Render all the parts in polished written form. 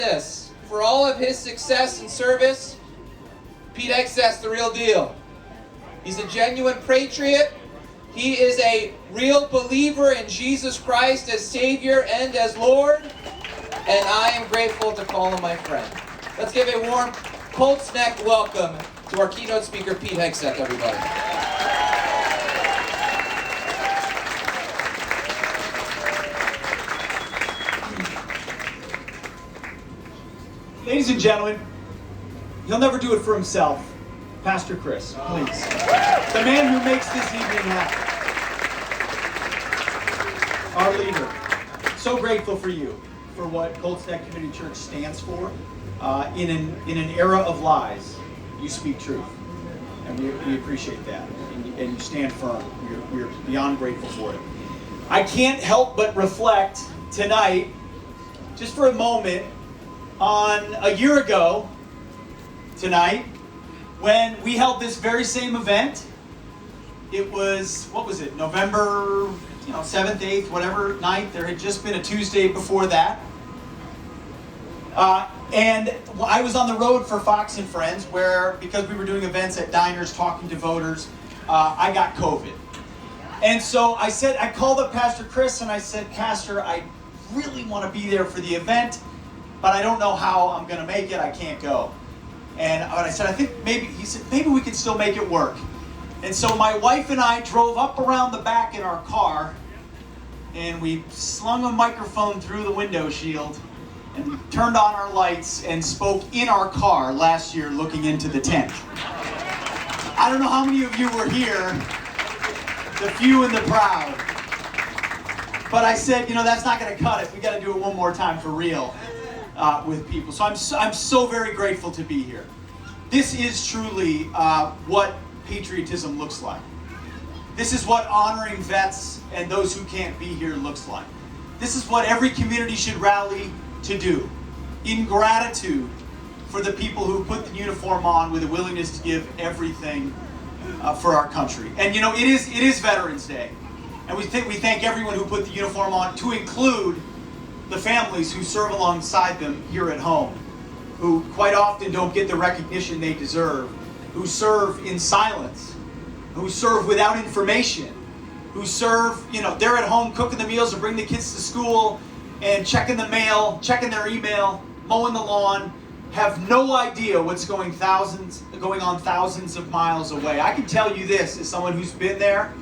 This, for all of his success and service, Pete Hegseth's the real deal. He's a genuine patriot. He is a real believer in Jesus Christ as Savior and as Lord. And I am grateful to call him my friend. Let's give a warm Colts neck welcome to our keynote speaker, Pete Hegseth, everybody. Ladies and gentlemen, he'll never do it for himself. Pastor Chris, please. The man who makes this evening happen. Our leader. So grateful for you, for what Colts Neck Community Church stands for. In an era of lies, you speak truth. And we appreciate that. And you stand firm. We're beyond grateful for it. I can't help but reflect tonight, just for a moment, on a year ago tonight, when we held this very same event. It was, what was it, November 7th, 8th, whatever night. There had just been a Tuesday before that. And I was on the road for Fox and Friends, where, because we were doing events at diners, talking to voters, I got COVID. And so I called up Pastor Chris and I said, Pastor, I really want to be there for the event, but I don't know how I'm going to make it. I can't go. And I said, he said, maybe we can still make it work. And so my wife and I drove up around the back in our car, and we slung a microphone through the window shield and turned on our lights and spoke in our car last year looking into the tent. I don't know how many of you were here, the few and the proud. But I said, that's not going to cut it. We got to do it one more time for real. With people. So I'm so very grateful to be here. This is truly what patriotism looks like. This is what honoring vets and those who can't be here looks like. This is what every community should rally to do, in gratitude for the people who put the uniform on with a willingness to give everything for our country. And it is Veterans Day, and we thank everyone who put the uniform on, to include the families who serve alongside them here at home, who quite often don't get the recognition they deserve, who serve in silence, who serve without information, who serve, they're at home cooking the meals or bring the kids to school and checking the mail, checking their email, mowing the lawn, have no idea what's going on thousands of miles away. I can tell you this, as someone who's been there,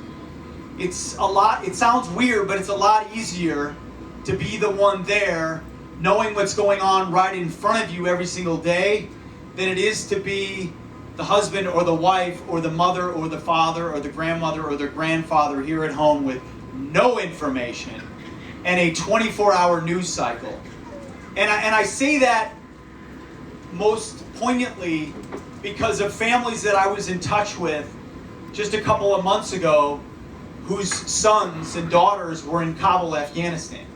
it sounds weird, but it's a lot easier to be the one there, knowing what's going on right in front of you every single day, than it is to be the husband or the wife or the mother or the father or the grandmother or the grandfather here at home with no information and a 24-hour news cycle. And I say that most poignantly because of families that I was in touch with just a couple of months ago whose sons and daughters were in Kabul, Afghanistan,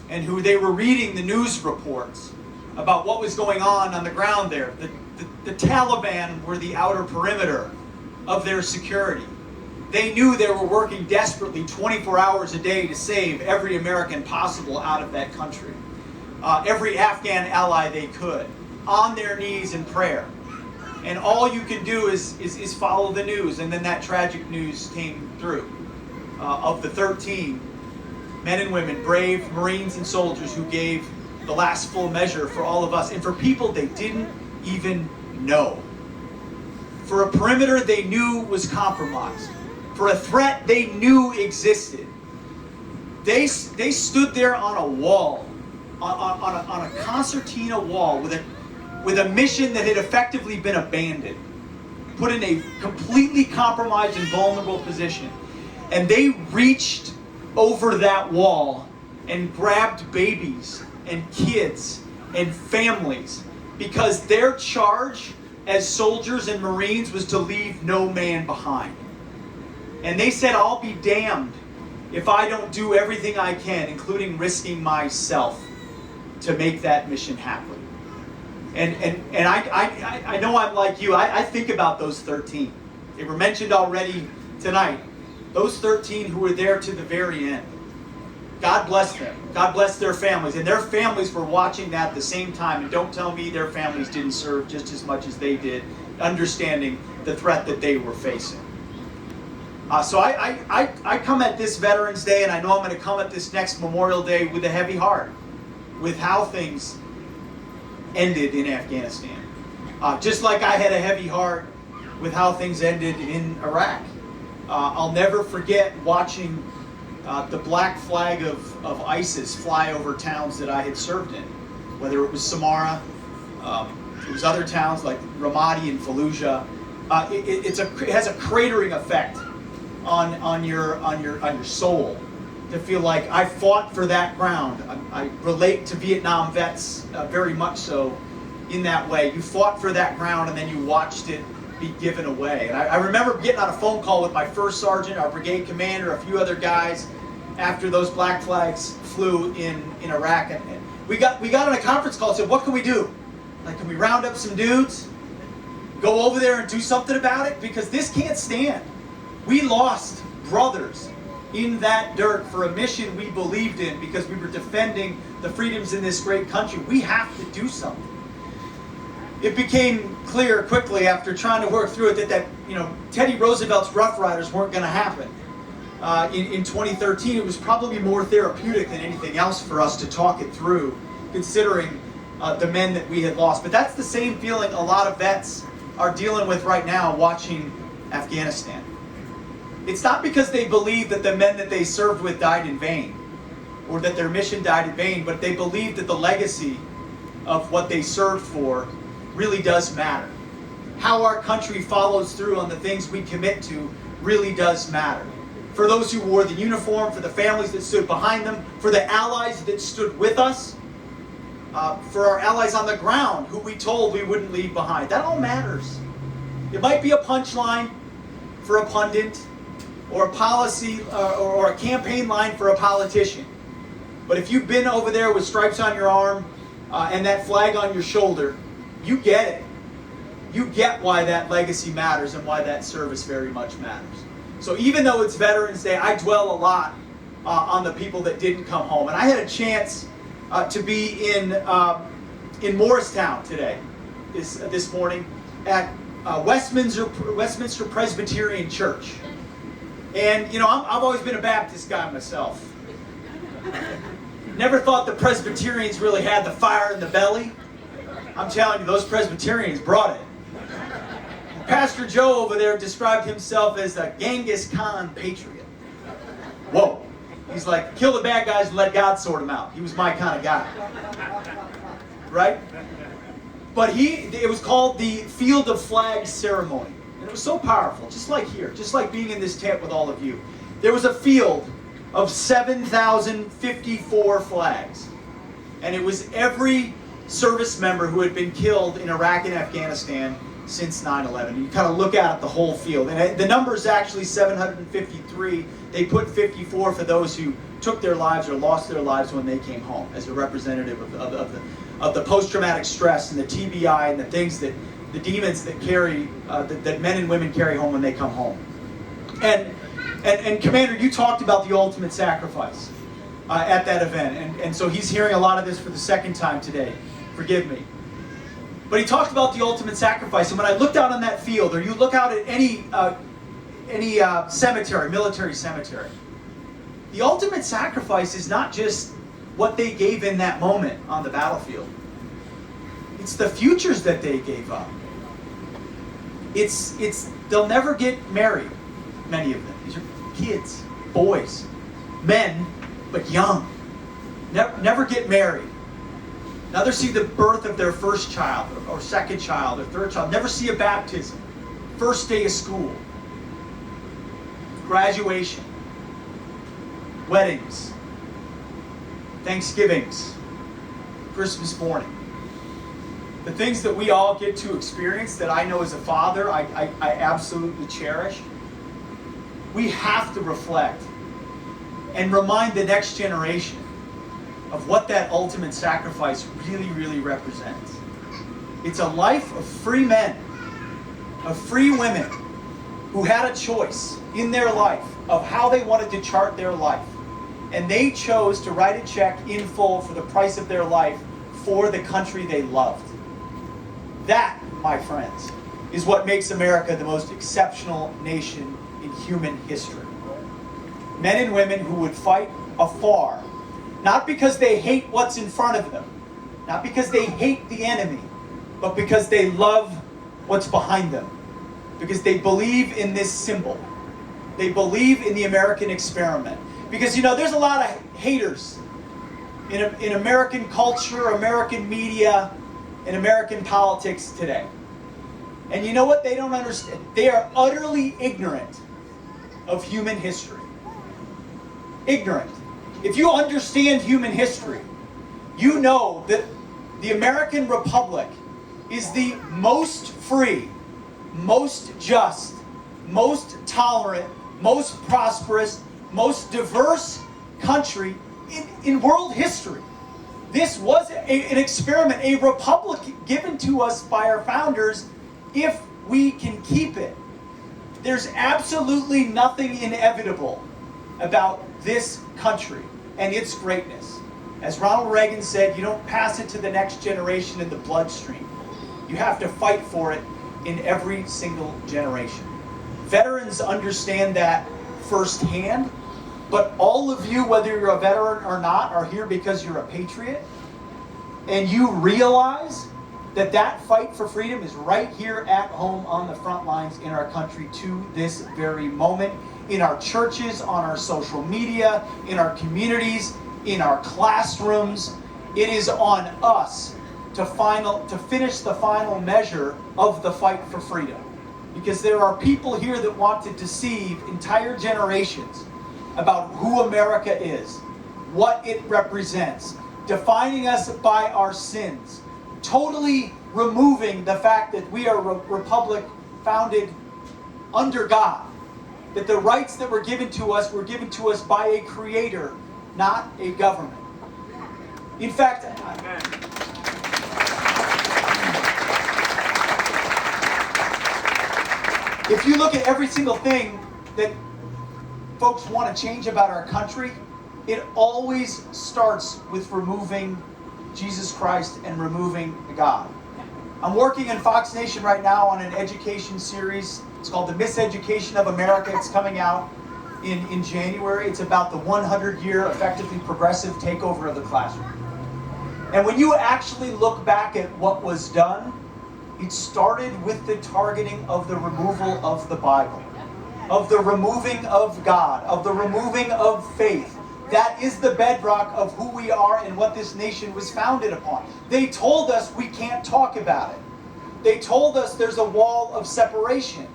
and who they were reading the news reports about what was going on the ground there. The Taliban were the outer perimeter of their security. They knew they were working desperately 24 hours a day to save every American possible out of that country. Every Afghan ally they could, on their knees in prayer. And all you can do is follow the news. And then that tragic news came through of the 13 men and women, brave Marines and soldiers who gave the last full measure for all of us, and for people they didn't even know. For a perimeter they knew was compromised. For a threat they knew existed. They stood there on a wall, on a concertina wall, with a mission that had effectively been abandoned, put in a completely compromised and vulnerable position. And they reached over that wall and grabbed babies and kids and families, because their charge as soldiers and Marines was to leave no man behind. And they said, I'll be damned if I don't do everything I can, including risking myself, to make that mission happen. And I know I'm like you. I think about those 13. They were mentioned already tonight. Those 13 who were there to the very end. God bless them. God bless their families. And their families were watching that at the same time. And don't tell me their families didn't serve just as much as they did, understanding the threat that they were facing. So I come at this Veterans Day, and I know I'm going to come at this next Memorial Day with a heavy heart, with how things ended in Afghanistan. Just like I had a heavy heart with how things ended in Iraq. I'll never forget watching the black flag of ISIS fly over towns that I had served in, whether it was Samarra, it was other towns like Ramadi and Fallujah. It has a cratering effect on your soul, to feel like I fought for that ground. I relate to Vietnam vets very much so in that way. You fought for that ground and then you watched it be given away. And I remember getting on a phone call with my first sergeant, our brigade commander, a few other guys after those black flags flew in Iraq. And we got on a conference call and said, what can we do? Like, can we round up some dudes, go over there and do something about it? Because this can't stand. We lost brothers in that dirt for a mission we believed in because we were defending the freedoms in this great country. We have to do something. It became clear quickly after trying to work through it that Teddy Roosevelt's Rough Riders weren't going to happen. In 2013, it was probably more therapeutic than anything else for us to talk it through, considering the men that we had lost. But that's the same feeling a lot of vets are dealing with right now watching Afghanistan. It's not because they believe that the men that they served with died in vain, or that their mission died in vain, but they believe that the legacy of what they served for really does matter. How our country follows through on the things we commit to really does matter. For those who wore the uniform, for the families that stood behind them, for the allies that stood with us, for our allies on the ground who we told we wouldn't leave behind. That all matters. It might be a punchline for a pundit, or a policy, or a campaign line for a politician. But if you've been over there with stripes on your arm and that flag on your shoulder, you get it. You get why that legacy matters and why that service very much matters. So even though it's Veterans Day, I dwell a lot on the people that didn't come home. And I had a chance to be in Morristown today, this morning, at Westminster Presbyterian Church. And I've always been a Baptist guy myself. Never thought the Presbyterians really had the fire in the belly. I'm telling you, those Presbyterians brought it. Pastor Joe over there described himself as a Genghis Khan patriot. Whoa. He's like, kill the bad guys and let God sort them out. He was my kind of guy. Right? But it was called the Field of Flags ceremony. And it was so powerful, just like here, just like being in this tent with all of you. There was a field of 7,054 flags. And it was every service member who had been killed in Iraq and Afghanistan since 9/11. You kind of look at it, the whole field. And the number is actually 753. They put 54 for those who took their lives or lost their lives when they came home, as a representative of the post-traumatic stress and the TBI and the things that the demons that carry that men and women carry home when they come home. And Commander, you talked about the ultimate sacrifice at that event, and so he's hearing a lot of this for the second time today. Forgive me. But he talked about the ultimate sacrifice, and when I looked out on that field, or you look out at any cemetery, military cemetery, the ultimate sacrifice is not just what they gave in that moment on the battlefield. It's the futures that they gave up. They'll never get married, many of them. These are kids, boys, men, but young. Never get married. Never see the birth of their first child, or second child, or third child. Never see a baptism. First day of school. Graduation. Weddings. Thanksgivings. Christmas morning. The things that we all get to experience that I know as a father, I absolutely cherish. We have to reflect and remind the next generation of what that ultimate sacrifice really, really represents. It's a life of free men, of free women, who had a choice in their life of how they wanted to chart their life. and they chose to write a check in full for the price of their life for the country they loved. That, my friends, is what makes America the most exceptional nation in human history. Men and women who would fight afar, not because they hate what's in front of them, not because they hate the enemy, but because they love what's behind them, because they believe in this symbol. They believe in the American experiment. Because, there's a lot of haters in American culture, American media, and American politics today. And you know what they don't understand? They are utterly ignorant of human history. Ignorant. If you understand human history, you know that the American Republic is the most free, most just, most tolerant, most prosperous, most diverse country in world history. This was an experiment, a republic given to us by our founders if we can keep it. There's absolutely nothing inevitable about this country and its greatness. As Ronald Reagan said, you don't pass it to the next generation in the bloodstream. You have to fight for it in every single generation. Veterans understand that firsthand, but all of you, whether you're a veteran or not, are here because you're a patriot, and you realize that that fight for freedom is right here at home on the front lines in our country to this very moment, in our churches, on our social media, in our communities, in our classrooms. It is on us to finish the final measure of the fight for freedom. Because there are people here that want to deceive entire generations about who America is, what it represents, defining us by our sins, totally removing the fact that we are a republic founded under God, that the rights that were given to us by a creator, not a government. In fact, if you look at every single thing that folks want to change about our country, it always starts with removing Jesus Christ and removing God. I'm working in Fox Nation right now on an education series. It's called The Miseducation of America. It's coming out in January. It's about the 100-year effectively progressive takeover of the classroom. And when you actually look back at what was done, it started with the targeting of the removal of the Bible, of the removing of God, of the removing of faith. That is the bedrock of who we are and what this nation was founded upon. They told us we can't talk about it. They told us there's a wall of separation.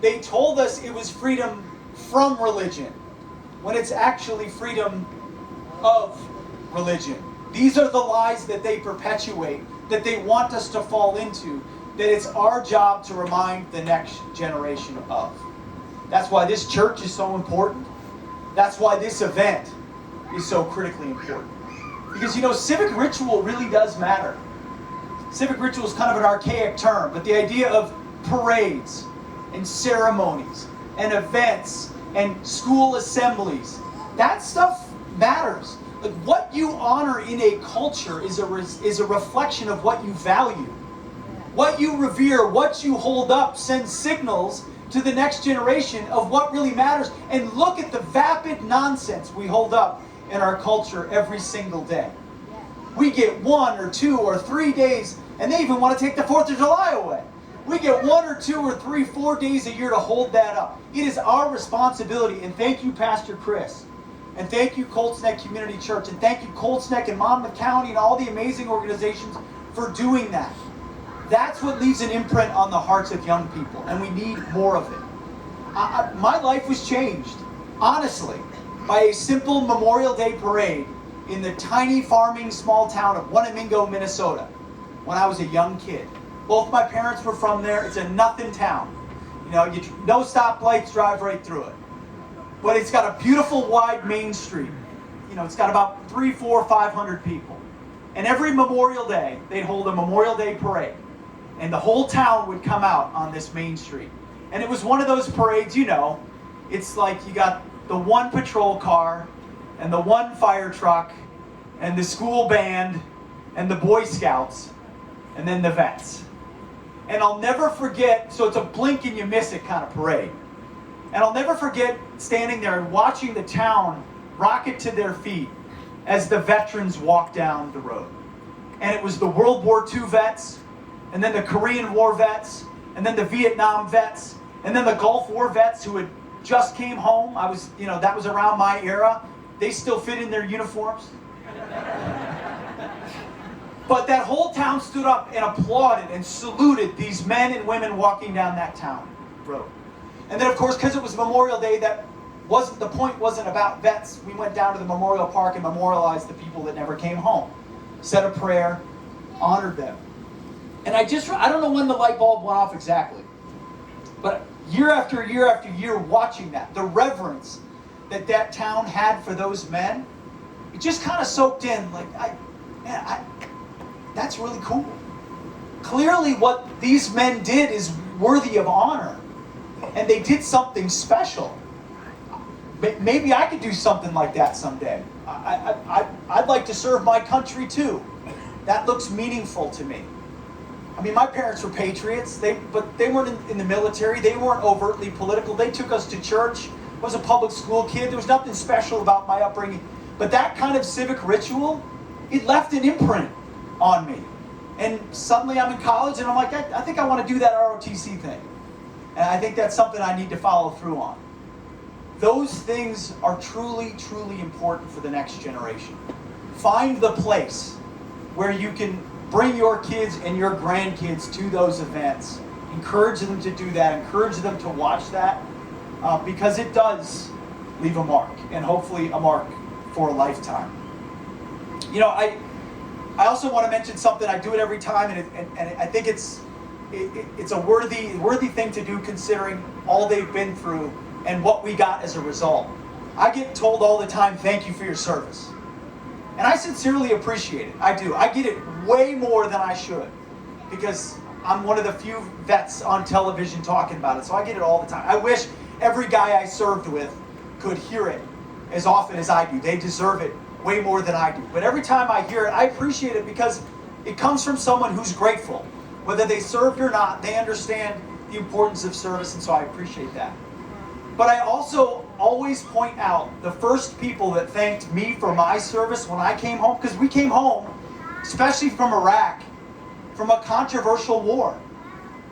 They told us it was freedom from religion, when it's actually freedom of religion. These are the lies that they perpetuate, that they want us to fall into, that it's our job to remind the next generation of. That's why this church is so important. That's why this event is so critically important. Because, civic ritual really does matter. Civic ritual is kind of an archaic term, but the idea of parades and ceremonies and events and school assemblies, that stuff matters. Like, what you honor in a culture is a reflection of what you value. What you revere, what you hold up, sends signals to the next generation of what really matters. And look at the vapid nonsense we hold up in our culture every single day. We get 1 or 2 or 3 days, and they even want to take the 4th of July away. We get 1 or 2 or 3, 4 days a year to hold that up. It is our responsibility, and thank you, Pastor Chris, and thank you, Colts Neck Community Church, and thank you, Colts Neck and Monmouth County and all the amazing organizations for doing that. That's what leaves an imprint on the hearts of young people, and we need more of it. My life was changed, honestly, by a simple Memorial Day parade in the tiny farming small town of Wanamingo, Minnesota, when I was a young kid. Both my parents were from there. It's a nothing town. No stoplights, drive right through it. But it's got a beautiful wide main street. It's got about 300, 400, 500 people. And every Memorial Day, they'd hold a Memorial Day parade. And the whole town would come out on this main street. And it was one of those parades, it's like you got the one patrol car, and the one fire truck and the school band and the Boy Scouts and then the vets. And I'll never forget, so it's a blink and you miss it kind of parade. And I'll never forget standing there and watching the town rocket to their feet as the veterans walked down the road. And it was the World War II vets, and then the Korean War vets, and then the Vietnam vets, and then the Gulf War vets who had just came home. That was around my era. They still fit in their uniforms. But that whole town stood up and applauded and saluted these men and women walking down that town road. And then, of course, because it was Memorial Day, the point wasn't about vets. We went down to the Memorial Park and memorialized the people that never came home, said a prayer, honored them. And I don't know when the light bulb went off exactly, but year after year after year watching that, the reverence that town had for those men, it just kind of soaked in. Like, that's really cool. Clearly what these men did is worthy of honor. And they did something special. Maybe I could do something like that someday. I'd like to serve my country too. That looks meaningful to me. I mean, my parents were patriots, but they weren't in the military. They weren't overtly political. They took us to church. I was a public school kid. There was nothing special about my upbringing. But that kind of civic ritual, it left an imprint on me. And suddenly I'm in college and I'm like, I think I want to do that ROTC thing. And I think that's something I need to follow through on. Those things are truly, truly important for the next generation. Find the place where you can bring your kids and your grandkids to those events. Encourage them to do that. Encourage them to watch that because it does leave a mark, and hopefully a mark for a lifetime. I also want to mention something. I do it every time, and I think it's a worthy thing to do considering all they've been through and what we got as a result. I get told all the time, thank you for your service. And I sincerely appreciate it. I do. I get it way more than I should because I'm one of the few vets on television talking about it. So I get it all the time. I wish every guy I served with could hear it as often as I do. They deserve it way more than I do. But every time I hear it, I appreciate it because it comes from someone who's grateful. Whether they served or not, they understand the importance of service, and so I appreciate that. But I also always point out the first people that thanked me for my service when I came home, because we came home, especially from Iraq, from a controversial war.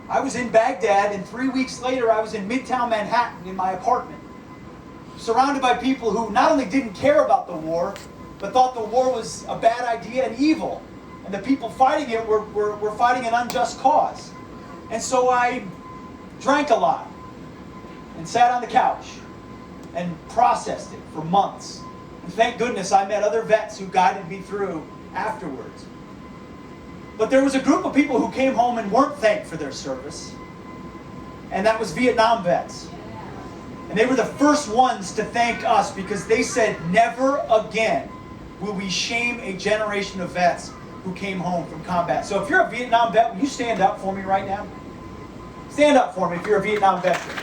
I was in Baghdad, and 3 weeks later I was in Midtown Manhattan in my apartment, surrounded by people who not only didn't care about the war, but thought the war was a bad idea and evil. And the people fighting it were fighting an unjust cause. And so I drank a lot and sat on the couch and processed it for months. And thank goodness I met other vets who guided me through afterwards. But there was a group of people who came home and weren't thanked for their service. And that was Vietnam vets. And they were the first ones to thank us because they said, never again will we shame a generation of vets who came home from combat. So if you're a Vietnam vet, will you stand up for me right now? Stand up for me if you're a Vietnam veteran.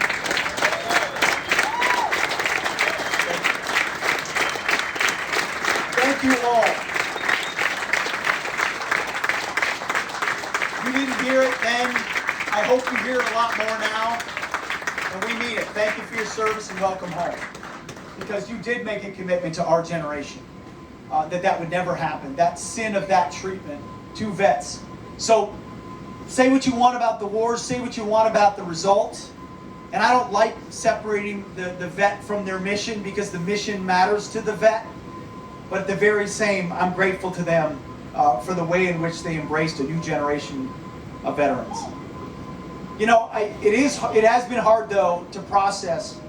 Thank you all. You didn't hear it then. I hope you hear it a lot more now. And we mean it. Thank you for your service and welcome home. Because you did make a commitment to our generation. That would never happen. That sin of that treatment to vets. So say what you want about the wars, say what you want about the results. And I don't like separating the vet from their mission because the mission matters to the vet. But at the very same, I'm grateful to them for the way in which they embraced a new generation of veterans. It has been hard though to process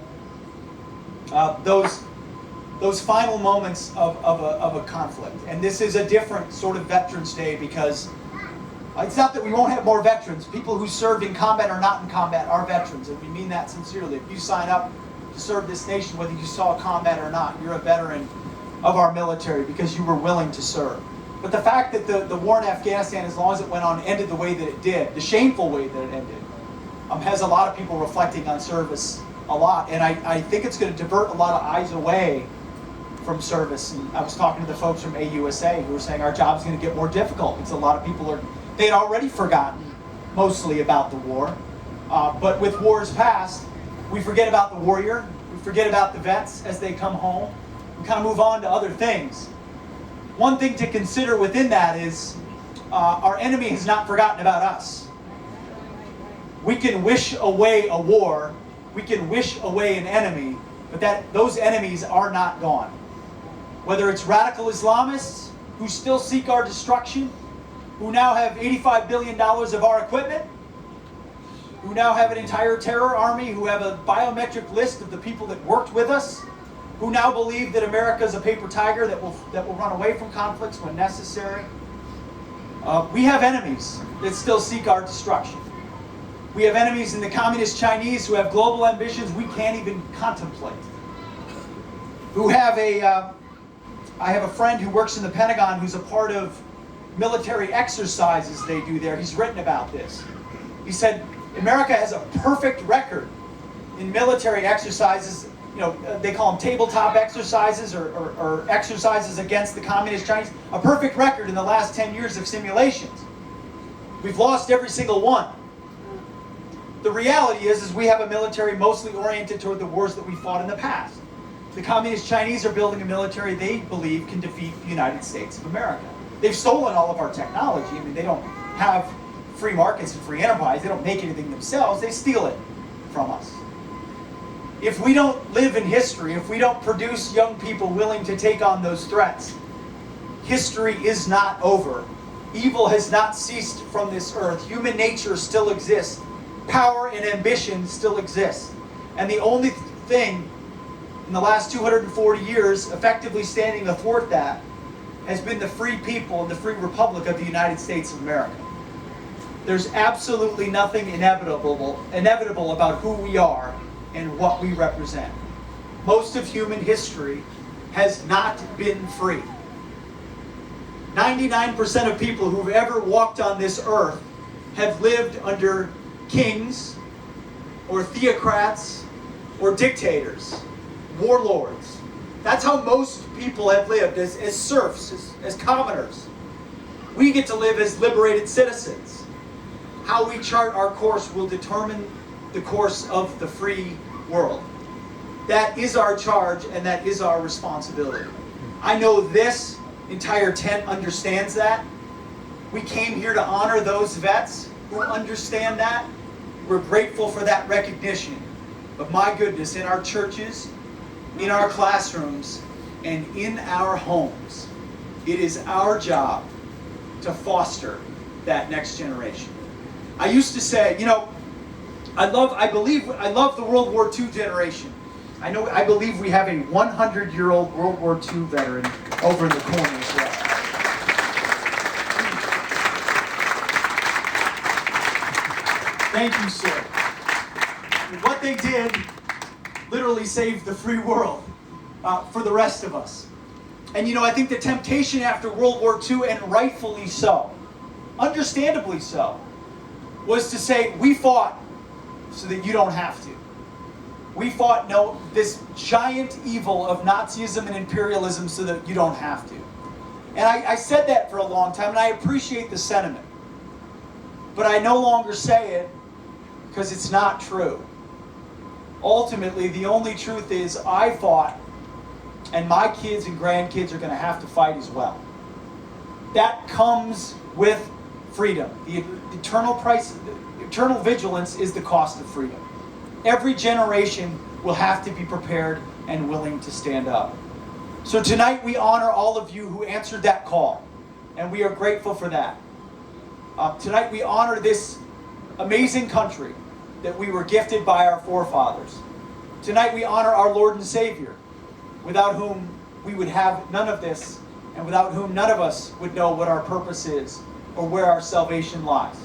those final moments of a conflict. And this is a different sort of Veterans Day because it's not that we won't have more veterans. People who served in combat or not in combat are veterans, and we mean that sincerely. If you sign up to serve this nation, whether you saw combat or not, you're a veteran of our military because you were willing to serve. But the fact that the war in Afghanistan, as long as it went on, ended the way that it did, the shameful way that it ended, has a lot of people reflecting on service a lot. And I think it's going to divert a lot of eyes away from service, and I was talking to the folks from AUSA who were saying our job's going to get more difficult because a lot of people they'd already forgotten mostly about the war. But with wars past, we forget about the warrior, we forget about the vets as they come home, we kind of move on to other things. One thing to consider within that is our enemy has not forgotten about us. We can wish away a war, we can wish away an enemy, but those enemies are not gone. Whether it's radical Islamists who still seek our destruction, who now have $85 billion of our equipment, who now have an entire terror army, who have a biometric list of the people that worked with us, who now believe that America is a paper tiger that will run away from conflicts when necessary. We have enemies that still seek our destruction. We have enemies in the communist Chinese who have global ambitions we can't even contemplate. Who have I have a friend who works in the Pentagon who's a part of military exercises they do there. He's written about this. He said, America has a perfect record in military exercises. You know, they call them tabletop exercises or exercises against the communist Chinese. A perfect record in the last 10 years of simulations. We've lost every single one. The reality is we have a military mostly oriented toward the wars that we fought in the past. The communist Chinese are building a military they believe can defeat the United States of America. They've stolen all of our technology. I mean, they don't have free markets and free enterprise. They don't make anything themselves. They steal it from us. If we don't live in history, if we don't produce young people willing to take on those threats, history is not over. Evil has not ceased from this earth. Human nature still exists. Power and ambition still exist. And the only thing in the last 240 years effectively standing athwart that has been the free people and the free republic of the United States of America. There's absolutely nothing inevitable about who we are and what we represent. Most of human history has not been free. 99% of people who've ever walked on this earth have lived under kings or theocrats or dictators, warlords. That's how most people have lived, as serfs, as commoners. We get to live as liberated citizens. How we chart our course will determine the course of the free world. That is our charge and that is our responsibility. I know this entire tent understands that. We came here to honor those vets who understand that. We're grateful for that recognition. But my goodness, in our churches, in our classrooms, and in our homes, it is our job to foster that next generation. I used to say, you know, I love the World War II generation. I believe we have a 100-year-old World War II veteran over in the corner as well. Thank you, sir. What they did literally saved the free world for the rest of us. And you know, I think the temptation after World War II, and rightfully so, understandably so, was to say, we fought so that you don't have to. We fought this giant evil of Nazism and imperialism so that you don't have to. And I said that for a long time, and I appreciate the sentiment. But I no longer say it because it's not true. Ultimately, the only truth is I fought, and my kids and grandkids are going to have to fight as well. That comes with freedom. The eternal vigilance is the cost of freedom. Every generation will have to be prepared and willing to stand up. So tonight we honor all of you who answered that call, and we are grateful for that. Tonight we honor this amazing country that we were gifted by our forefathers. Tonight we honor our Lord and Savior, without whom we would have none of this, and without whom none of us would know what our purpose is or where our salvation lies.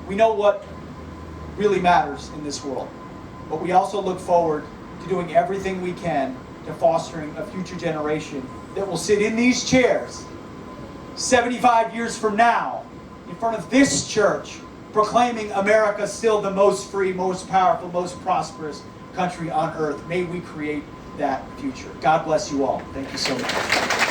We know what really matters in this world, but we also look forward to doing everything we can to fostering a future generation that will sit in these chairs 75 years from now in front of this church proclaiming America still the most free, most powerful, most prosperous country on earth. May we create that future. God bless you all. Thank you so much.